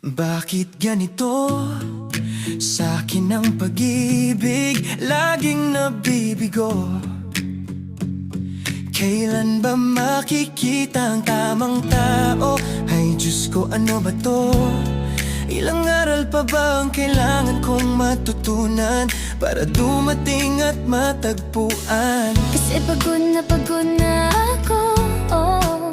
Bakit ganito? Sa'kin ang pag-ibig laging nabibigo. Kailan ba makikita ang tamang tao? Ay Diyos ko, ano ba to? Ilang aral pa ba ang kailangan kong matutunan para dumating at matagpuan? Kasi pagod na ako, oh.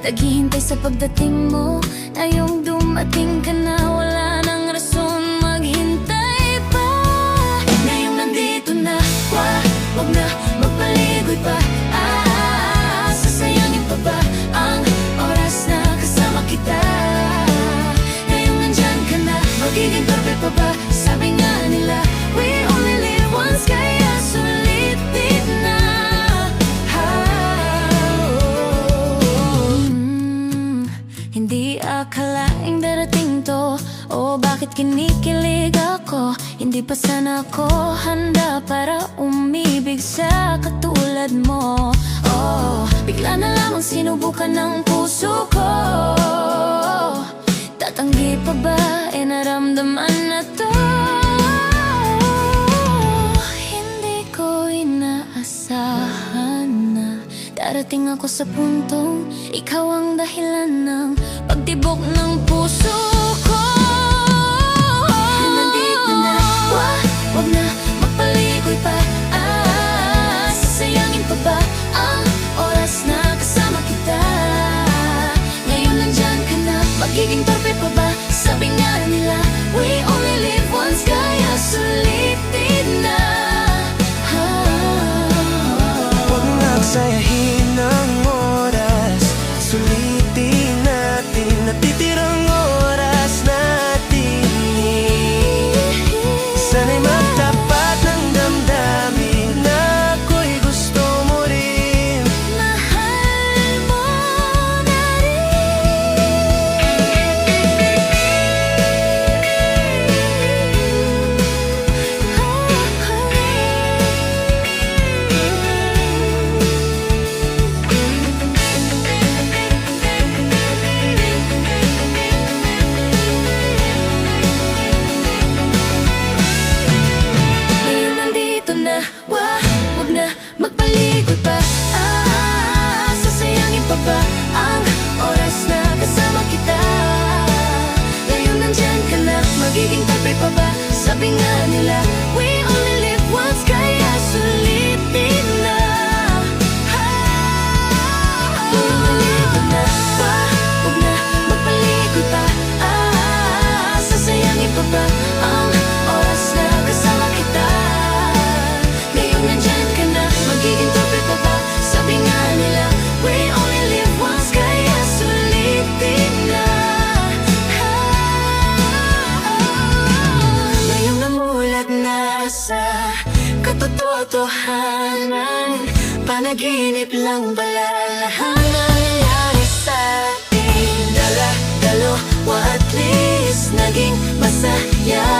Naghihintay sa pagdating mo, na yung dumating ka na, wala nang rason maghintay pa. Ngayong nandito na, wag na magpaligoy pa. Sasayangin pa ba ang oras na kasama kita? Ngayong nandyan ka na, magiging perfect pa ba? Sabi nga nila, we only live once, kaya sulitin na. Hindi akalaing darating to. Oh, bakit kinikilig ako? Hindi pa sana ako handa para umibig sa katulad mo. Oh, bigla na lamang sinubukan ng puso ko. Tatanggi pa ba? Naramdaman na to. Hindi ko inaasahan na darating ako sa puntong ikaw ang dahilan ng pagtibok ng puso ko. Nandito na, wag na magpaligoy pa. Sasayangin pa ba ang oras na kasama kita? Ngayon nandyan ka na, magiging perfect pa ba? Sabi nga nila, we only live once, kaya sulitin na. Huwag nagsayahin ng oras, sulitin natin natitirang oras natin. Sana'y magtapat ng damdamin na ako'y gusto mo rin. Mahal mo na wag na magpaligoy pa. Sasayangin pa ba ang oras na kasama kita? Ngayon nandyan ka na, magiging perfect pa ba? Sabi nga nila, we only live once, kaya sulitin na. Nandito na, wag na magpaligoy pa. Sasayangin pa ba ang oras na kasama kita? Nandyan ka na, magiging perfect pa ba? Sabi nga nila, we only live once, kaya sulitin na. Ngayong namulat na sa katotohanan, panaginip lang pala lahat nangyayari sa atin. Dalawa at least naging masaya.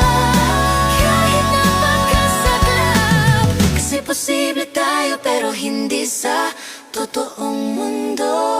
Kahit na magkasaklap, kasi posible tayo pero hindi sa totoong mundo.